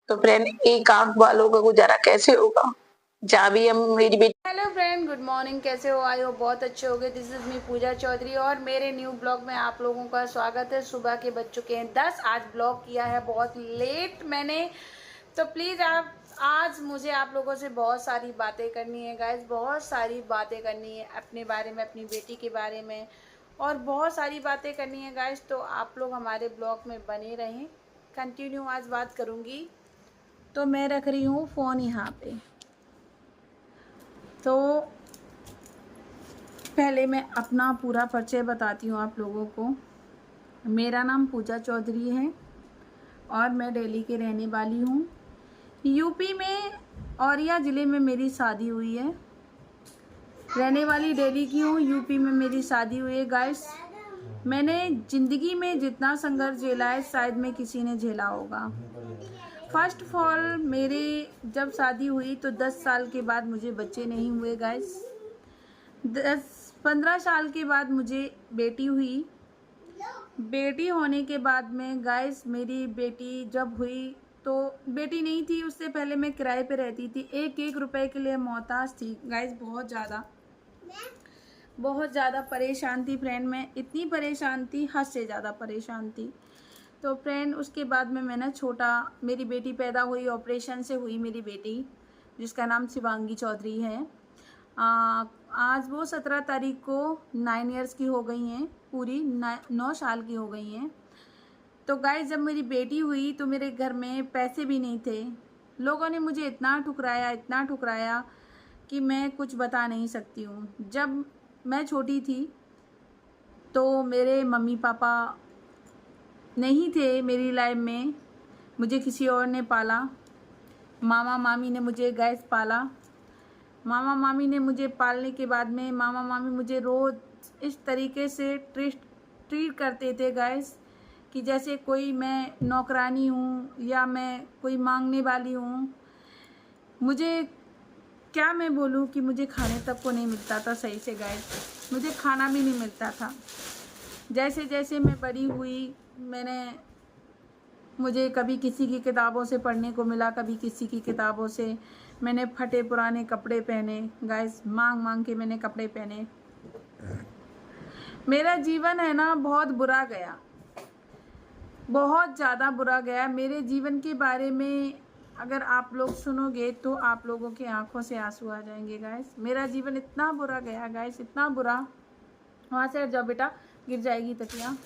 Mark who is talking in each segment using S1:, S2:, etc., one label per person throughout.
S1: तो फ्रेंड एक आंख वालों का गुजारा कैसे होगा, जहाँ भी हम मेरी बेटी।
S2: Hello friend, good morning. कैसे हो? आई हो बहुत अच्छे हो गए। दिस इज मी पूजा चौधरी और मेरे न्यू ब्लॉग में आप लोगों का स्वागत है। सुबह के बज चुके हैं 10। आज ब्लॉग किया है बहुत लेट मैंने, तो प्लीज़ आप आज मुझे आप लोगों से बहुत सारी बातें करनी है गाइज, बहुत सारी बातें करनी है अपने बारे में, अपनी बेटी के बारे में, और बहुत सारी बातें करनी है गाइज। तो आप लोग हमारे ब्लॉग में बने रहें, कंटिन्यू आज बात करूँगी। तो मैं रख रही हूँ फ़ोन यहाँ पे। तो पहले मैं अपना पूरा परिचय बताती हूँ आप लोगों को। मेरा नाम पूजा चौधरी है और मैं दिल्ली की रहने वाली हूँ। यूपी में औरिया ज़िले में मेरी शादी हुई है। रहने वाली दिल्ली की हूँ, यूपी में मेरी शादी हुई है गाइस। मैंने ज़िंदगी में जितना संघर्ष झेला है शायद में किसी ने झेला होगा। फर्स्ट ऑफ ऑल मेरे जब शादी हुई तो 10 साल के बाद मुझे बच्चे नहीं हुए गाइस। 10-15 साल के बाद मुझे बेटी हुई। बेटी होने के बाद में गाइस मेरी बेटी जब हुई तो बेटी नहीं थी, उससे पहले मैं किराए पे रहती थी। एक एक रुपए के लिए मोहताज थी गाइस, बहुत ज़्यादा परेशान थी फ्रेंड। मैं इतनी परेशान थी, हद से ज़्यादा परेशान थी। तो फ्रेंड उसके बाद में मैंने मेरी बेटी पैदा हुई, ऑपरेशन से हुई मेरी बेटी, जिसका नाम शिवांगी चौधरी है। आज वो 17 तारीख को 9 इयर्स की हो गई हैं, पूरी 9 साल की हो गई हैं। तो गाइस जब मेरी बेटी हुई तो मेरे घर में पैसे भी नहीं थे। लोगों ने मुझे इतना ठुकराया कि मैं कुछ बता नहीं सकती हूँ। जब मैं छोटी थी तो मेरे मम्मी पापा नहीं थे मेरी लाइफ में, मुझे किसी और ने पाला। मामा मामी ने मुझे गैस पाला। मामा मामी ने मुझे पालने के बाद में मामा मामी मुझे रोज़ इस तरीके से ट्रीट करते थे गाइस कि जैसे कोई मैं नौकरानी हूँ या मैं कोई मांगने वाली हूँ। मुझे क्या मैं बोलूँ कि मुझे खाने तक को नहीं मिलता था सही से गाइस, मुझे खाना भी नहीं मिलता था। जैसे जैसे मैं बड़ी हुई मुझे कभी किसी की किताबों से पढ़ने को मिला, कभी किसी की किताबों से। मैंने फटे पुराने कपड़े पहने गाइस, मांग मांग के मैंने कपड़े पहने। मेरा जीवन है ना बहुत बुरा गया, बहुत ज़्यादा बुरा गया। मेरे जीवन के बारे में अगर आप लोग सुनोगे तो आप लोगों की आंखों से आंसू आ जाएंगे गाइस। मेरा जीवन इतना बुरा गया गाइस, इतना बुरा। वहाँ से हट जाओ बेटा, गिर जाएगी तकिया।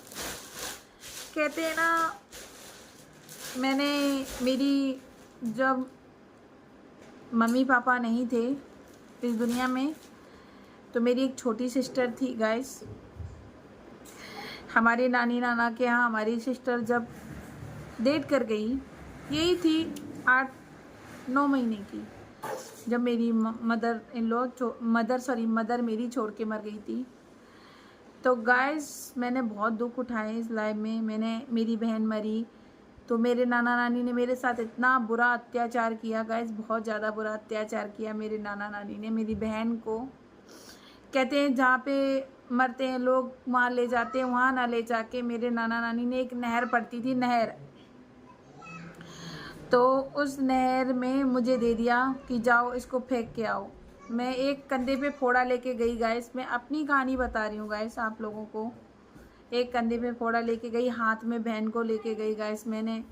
S2: कहते हैं ना, मेरी जब मम्मी पापा नहीं थे इस दुनिया में तो मेरी एक छोटी सिस्टर थी गाइस। हमारे नानी नाना के यहाँ हमारी सिस्टर जब डेट कर गई, यही थी 8-9 महीने की, जब मेरी मदर मेरी छोड़ के मर गई थी। तो गाइस मैंने बहुत दुख उठाए इस लाइफ में। मेरी बहन मरी तो मेरे नाना नानी ने मेरे साथ इतना बुरा अत्याचार किया गाइस, बहुत ज़्यादा बुरा अत्याचार किया मेरे नाना नानी ने मेरी बहन को। कहते हैं जहाँ पे मरते हैं लोग वहाँ ले जाते हैं, वहाँ ना ले जाके मेरे नाना नानी ने एक नहर पड़ती थी, नहर, तो उस नहर में मुझे दे दिया कि जाओ इसको फेंक के आओ। मैं एक कंधे पे फोड़ा लेके गई गाइस, मैं अपनी कहानी बता रही हूँ गाइस आप लोगों को। एक कंधे पे फोड़ा लेके गई, हाथ में बहन को लेके गई गाइस। मैंने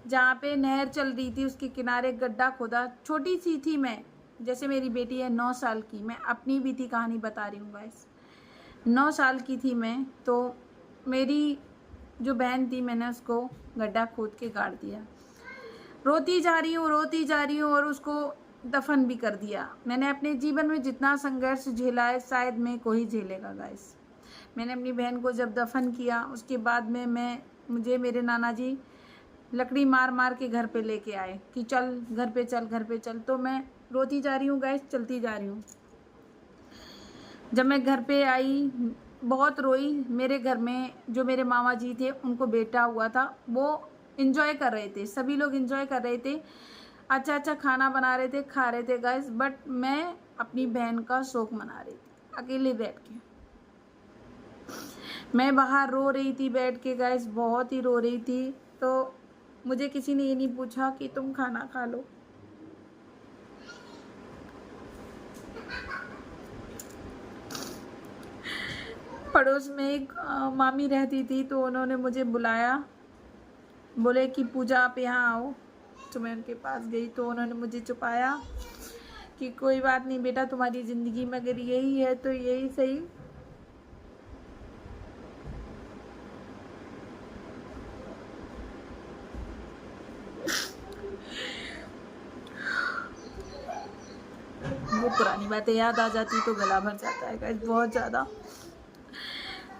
S2: जहाँ पे नहर चल रही थी उसके किनारे गड्ढा खोदा। छोटी सी थी मैं, जैसे मेरी बेटी है 9 साल की, मैं अपनी बीती कहानी बता रही हूँ गाइस। 9 साल की थी मैं, तो मेरी जो बहन थी मैंने उसको गड्ढा खोद के गाड़ दिया। रोती जा रही हूँ और उसको दफन भी कर दिया। मैंने अपने जीवन में जितना संघर्ष झेला है शायद में कोई झेलेगा गाइस। मैंने अपनी बहन को जब दफन किया उसके बाद में मुझे मेरे नाना जी लकड़ी मार मार के घर पे लेके आए कि चल घर पे चल, घर पे चल। तो मैं रोती जा रही हूँ गाइस, चलती जा रही हूँ। जब मैं घर पे आई बहुत रोई। मेरे घर में जो मेरे मामा जी थे उनको बेटा हुआ था, वो इंजॉय कर रहे थे, सभी लोग इंजॉय कर रहे थे, अच्छा अच्छा खाना बना रहे थे, खा रहे थे गाइस। बट मैं अपनी बहन का शोक मना रही थी अकेले बैठ के। मैं बाहर रो रही थी बैठ के गाइस, बहुत ही रो रही थी। तो मुझे किसी ने ये नहीं पूछा कि तुम खाना खा लो। पड़ोस में एक मामी रहती थी, तो उन्होंने मुझे बुलाया, बोले कि पूजा आप यहाँ आओ। तो मैं उनके पास गई, तो उन्होंने मुझे छुपाया कि कोई बात नहीं बेटा, तुम्हारी ज़िंदगी में अगर यही है तो यही सही। वो पुरानी बातें याद आ जाती तो गला भर जाता है गाइस, बहुत ज़्यादा।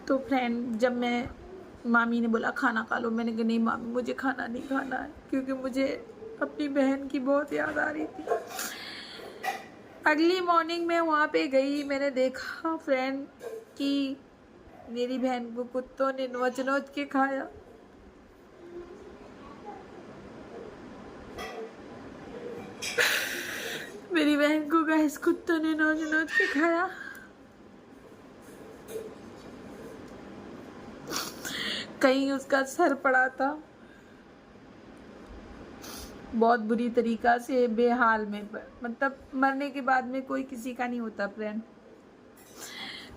S2: तो फ्रेंड, जब मैं मामी ने बोला खाना खा लो, मैंने कहा नहीं मामी, मुझे खाना नहीं खाना है, क्योंकि मुझे अपनी बहन की बहुत याद आ रही थी। अगली मॉर्निंग मैं वहाँ पे गई, मैंने देखा फ्रेंड कि मेरी बहन को कुत्तों ने नोच नोच के खाया। मेरी बहन को गाइस कुत्तों ने नोच नोच के खाया। कहीं उसका सर पड़ा था, बहुत बुरी तरीका से, बेहाल में। मतलब मरने के बाद में कोई किसी का नहीं होता फ्रेंड।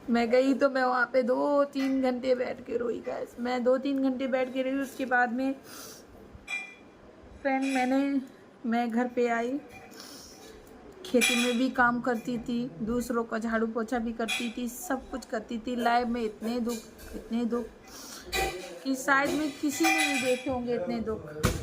S2: मैं गई तो मैं वहाँ पे 2-3 घंटे बैठ के रोई गाइस, मैं 2-3 घंटे बैठ के रोई। उसके बाद में फ्रेंड मैं घर पे आई, खेती में भी काम करती थी, दूसरों का झाड़ू पोछा भी करती थी, सब कुछ करती थी। लाइफ में इतने दुख कि शायद में किसी ने नहीं देखे होंगे इतने दुख।